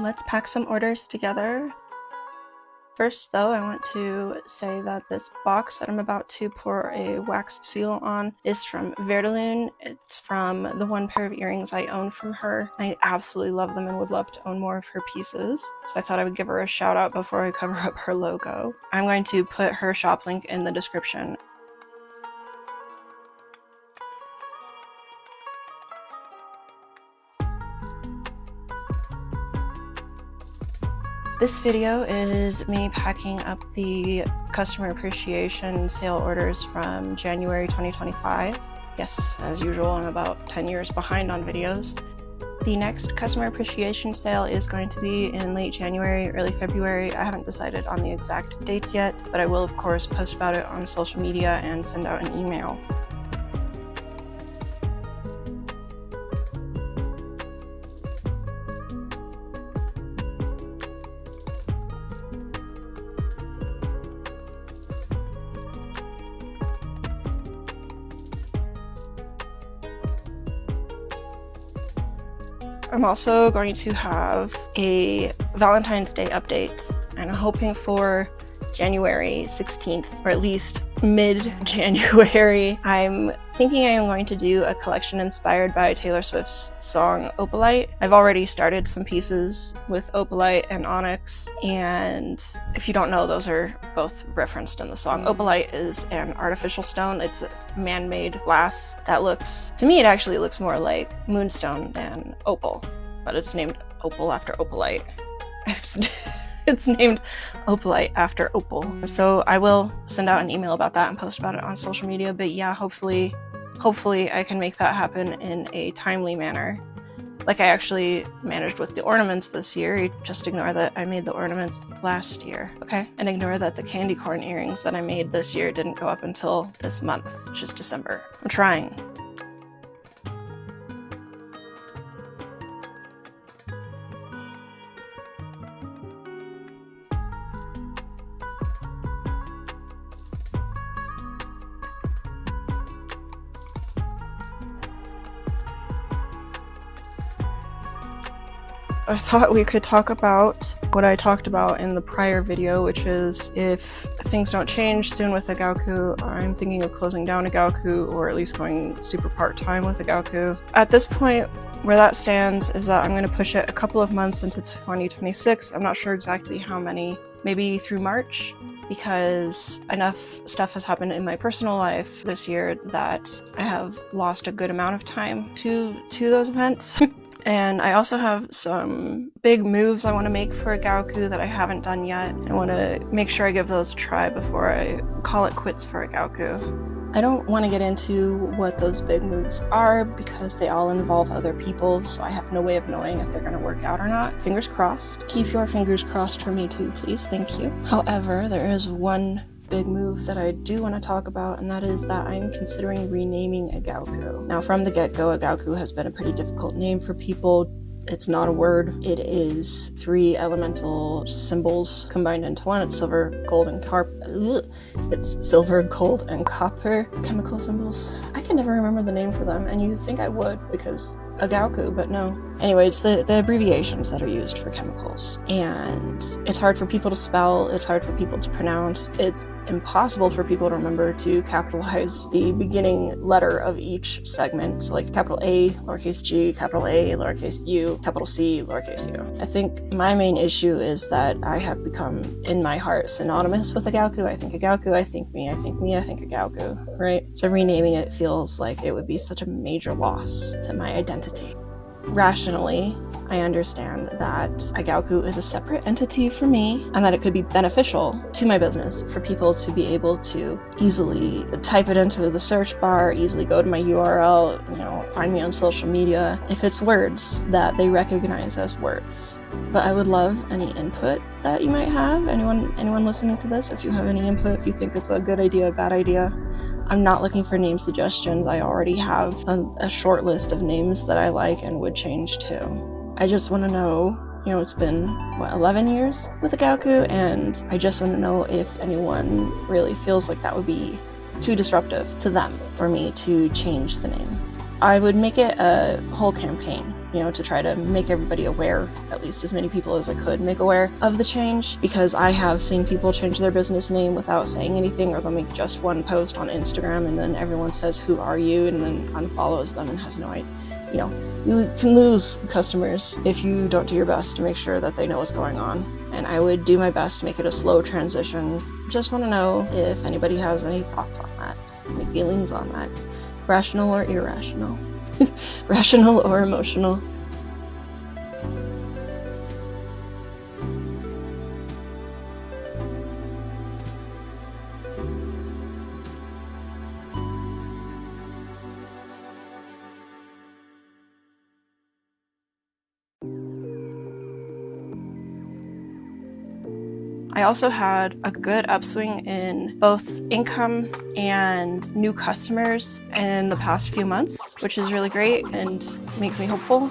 let's pack some orders together. First though, I want to say that this box that I'm about to pour a waxed seal on is from Verdaloon. It's from the one pair of earrings I own from her. I absolutely love them and would love to own more of her pieces, so I thought I would give her a shout out before I cover up her logo. I'm going to put her shop link in the description. This video is me packing up the customer appreciation sale orders from January 2025. Yes, as usual, I'm about 10 years behind on videos. The next customer appreciation sale is going to be in late January, early February. I haven't decided on the exact dates yet, but I will of course post about it on social media and send out an email. I'm also going to have a Valentine's Day update, and I'm hoping for January 16th, or at least mid-January. I'm thinking I am going to do a collection inspired by Taylor Swift's song Opalite. I've already started some pieces with Opalite and Onyx, and if you don't know, those are both referenced in the song. Opalite is an artificial stone. It's a man-made glass that looks, to me it actually looks more like moonstone than opal, but it's named Opal after Opalite. It's named Opalite after opal. So I will send out an email about that and post about it on social media, but yeah, hopefully I can make that happen in a timely manner. Like I actually managed with the ornaments this year. You just ignore that I made the ornaments last year, okay? And ignore that the candy corn earrings that I made this year didn't go up until this month, which is December. I'm trying. I thought we could talk about what I talked about in the prior video, which is if things don't change soon with AgAuCu, I'm thinking of closing down AgAuCu, or at least going super part-time with AgAuCu. At this point, where that stands is that I'm going to push it a couple of months into 2026. I'm not sure exactly how many, maybe through March, because enough stuff has happened in my personal life this year that I have lost a good amount of time to those events. And I also have some big moves I want to make for AgAuCu that I haven't done yet. I want to make sure I give those a try before I call it quits for AgAuCu. I don't want to get into what those big moves are because they all involve other people, so I have no way of knowing if they're going to work out or not. Fingers crossed. Keep your fingers crossed for me too, please. Thank you. However, there is one big move that I do want to talk about, and that is that I'm considering renaming AgAuCu. Now, from the get-go, AgAuCu has been a pretty difficult name for people. It's not a word. It is 3 elemental symbols combined into one. It's silver, gold, and It's silver, gold, and copper chemical symbols. I can never remember the name for them, and you'd think I would because AgAuCu, but no. Anyway, it's the abbreviations that are used for chemicals, and it's hard for people to spell, it's hard for people to pronounce, it's impossible for people to remember to capitalize the beginning letter of each segment, so like capital A, lowercase g, capital A, lowercase u, capital C, lowercase u. I think my main issue is that I have become, in my heart, synonymous with AgAuCu. I think AgAuCu, I think me, I think me, I think AgAuCu, right? So renaming it feels like it would be such a major loss to my identity. Rationally, I understand that AgAuCu is a separate entity for me and that it could be beneficial to my business for people to be able to easily type it into the search bar, easily go to my URL, find me on social media, if it's words that they recognize as words. But I would love any input that you might have. Anyone listening to this, if you have any input, if you think it's a good idea, a bad idea. I'm not looking for name suggestions. I already have a short list of names that I like and would change to. I just want to know, it's been, 11 years with AgAuCu, and I just want to know if anyone really feels like that would be too disruptive to them for me to change the name. I would make it a whole campaign. you know, to try to make everybody aware, at least as many people as I could make aware of the change, because I have seen people change their business name without saying anything, or they'll make just one post on Instagram and then everyone says, "Who are you?" and then unfollows them and has no idea. You know, you can lose customers if you don't do your best to make sure that they know what's going on. And I would do my best to make it a slow transition. Just want to know if anybody has any thoughts on that, any feelings on that. Rational or irrational? Rational or emotional? I also had a good upswing in both income and new customers in the past few months, which is really great and makes me hopeful.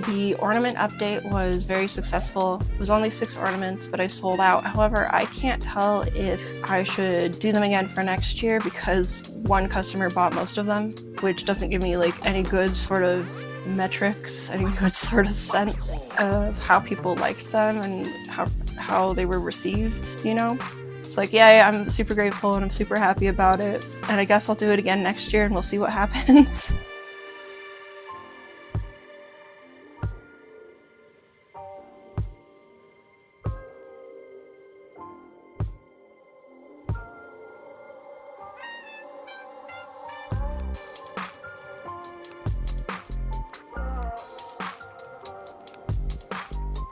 The ornament update was very successful. It was only 6 ornaments, but I sold out. However, I can't tell if I should do them again for next year because one customer bought most of them, which doesn't give me like any good sort of metrics, any good sort of sense of how people liked them and how they were received, you know? It's like, yeah, I'm super grateful and I'm super happy about it, and I guess I'll do it again next year and we'll see what happens.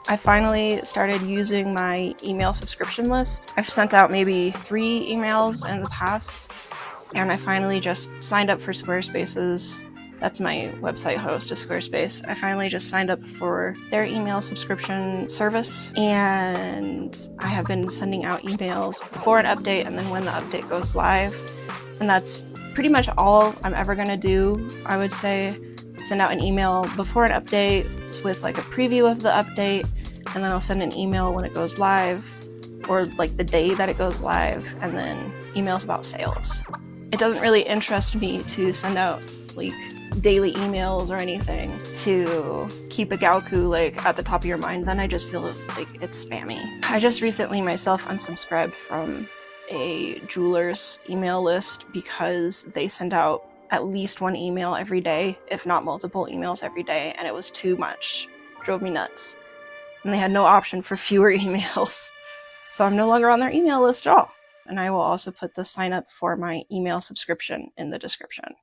I finally started using my email subscription list. I've sent out maybe 3 emails in the past, and I finally just signed up for Squarespace's. That's my website host, is Squarespace. I finally just signed up for their email subscription service, and I have been sending out emails before an update and then when the update goes live. And that's pretty much all I'm ever gonna do, I would say. Send out an email before an update with like a preview of the update, and then I'll send an email when it goes live, or like the day that it goes live, and then emails about sales. It doesn't really interest me to send out like daily emails or anything to keep AgAuCu like at the top of your mind. Then I just feel like it's spammy. I just recently myself unsubscribed from a jeweler's email list because they send out at least 1 email every day, if not multiple emails every day, and it was too much. It drove me nuts. And they had no option for fewer emails. So I'm no longer on their email list at all. And I will also put the sign up for my email subscription in the description.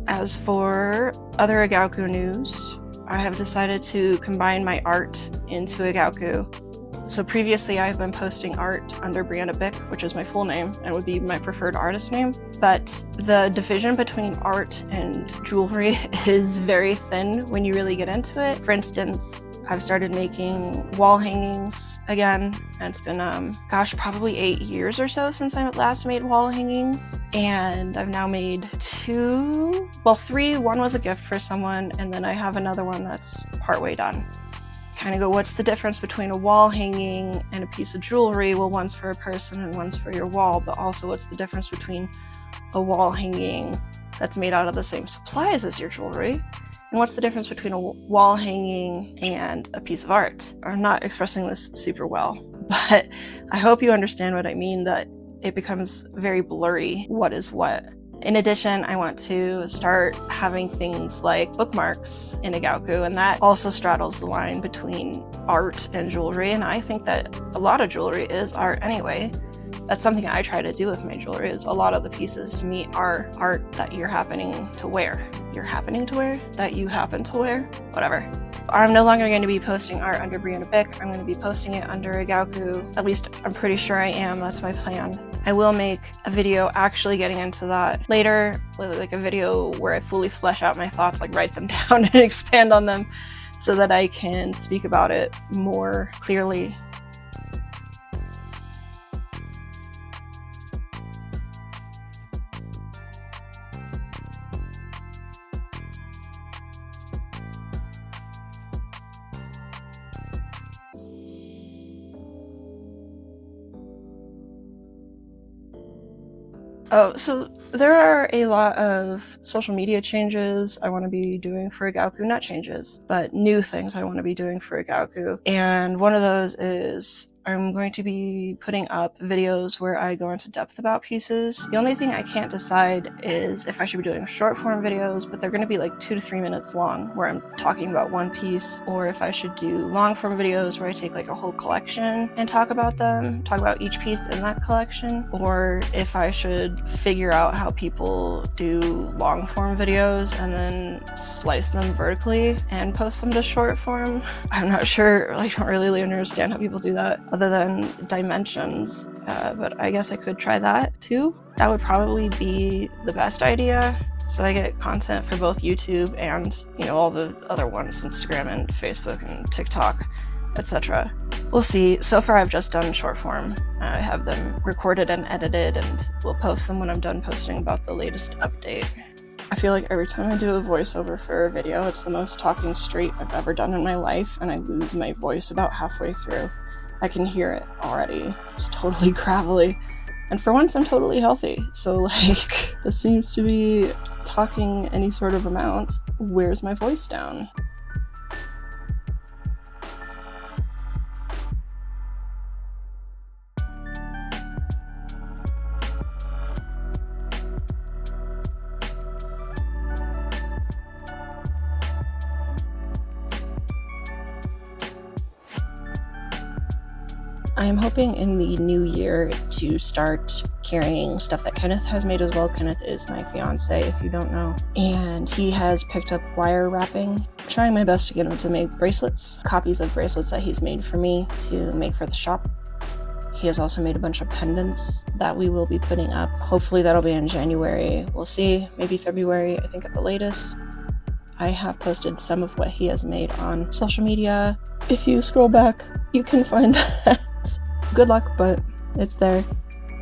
As for other AgAuCu news, I have decided to combine my art into AgAuCu. So previously I've been posting art under Brianna Bick, which is my full name and would be my preferred artist name. But the division between art and jewelry is very thin when you really get into it. For instance, I've started making wall hangings again, and it's been, probably 8 years or so since I last made wall hangings, and I've now made 3. One was a gift for someone, and then I have another one that's partway done. Kind of go, what's the difference between a wall hanging and a piece of jewelry? Well, one's for a person and one's for your wall, but also what's the difference between a wall hanging that's made out of the same supplies as your jewelry? And what's the difference between a wall hanging and a piece of art? I'm not expressing this super well, but I hope you understand what I mean, that it becomes very blurry what is what. In addition, I want to start having things like bookmarks in AgAuCu, and that also straddles the line between art and jewelry, and I think that a lot of jewelry is art anyway. That's something I try to do with my jewelry, is a lot of the pieces to me are art that you're happening to wear. You're happening to wear? That you happen to wear? Whatever. I'm no longer going to be posting art under Brianna Bick. I'm going to be posting it under AgAuCu. At least I'm pretty sure I am. That's my plan. I will make a video actually getting into that later, with like a video where I fully flesh out my thoughts, like write them down and expand on them so that I can speak about it more clearly. Oh, so there are a lot of social media changes I want to be doing for AgAuCu. Not changes, but new things I want to be doing for AgAuCu. And one of those is I'm going to be putting up videos where I go into depth about pieces. The only thing I can't decide is if I should be doing short form videos, but they're going to be like 2 to 3 minutes long where I'm talking about one piece, or if I should do long form videos where I take like a whole collection and talk about them, talk about each piece in that collection, or if I should figure out how people do long form videos and then slice them vertically and post them to short form. I'm not sure, I don't really understand how people do that other than dimensions, but I guess I could try that too. That would probably be the best idea. So I get content for both YouTube and, you know, all the other ones, Instagram and Facebook and TikTok, etc. We'll see. So far I've just done short form. I have them recorded and edited, and we'll post them when I'm done posting about the latest update. I feel like every time I do a voiceover for a video, it's the most talking straight I've ever done in my life, and I lose my voice about halfway through. I can hear it already. It's totally gravelly. And for once, I'm totally healthy. So, like, this seems to be talking any sort of amount wears my voice down. I'm hoping in the new year to start carrying stuff that Kenneth has made as well. Kenneth is my fiance, if you don't know. And he has picked up wire wrapping. I'm trying my best to get him to make bracelets, copies of bracelets that he's made for me to make for the shop. He has also made a bunch of pendants that we will be putting up. Hopefully that'll be in January. We'll see, maybe February, I think at the latest. I have posted some of what he has made on social media. If you scroll back, you can find that. Good luck, but it's there.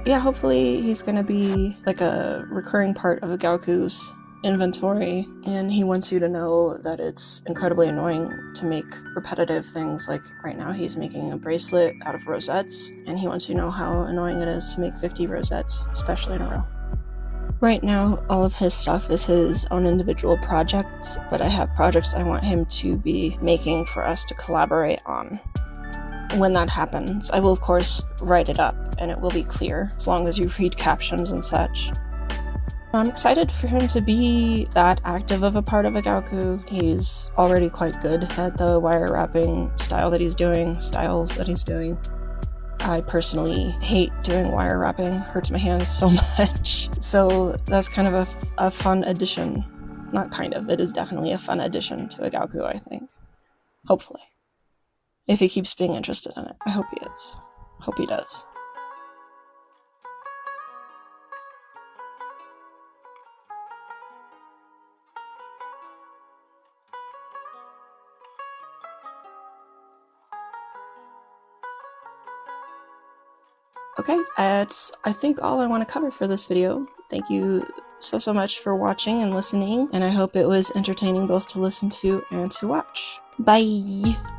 Yeah, hopefully he's gonna be like a recurring part of AgAuCu's inventory, and he wants you to know that it's incredibly annoying to make repetitive things. Like right now he's making a bracelet out of rosettes, and he wants you to know how annoying it is to make 50 rosettes, especially in a row. Right now, all of his stuff is his own individual projects, but I have projects I want him to be making for us to collaborate on. When that happens, I will of course write it up, and it will be clear, as long as you read captions and such. I'm excited for him to be that active of a part of AgAuCu. He's already quite good at the wire wrapping styles that he's doing. I personally hate doing wire wrapping, hurts my hands so much. So that's kind of a fun addition. Not kind of, it is definitely a fun addition to AgAuCu, I think. Hopefully. If he keeps being interested in it. I hope he is. Hope he does. Okay, that's I think all I want to cover for this video. Thank you so much for watching and listening, and I hope it was entertaining both to listen to and to watch. Bye!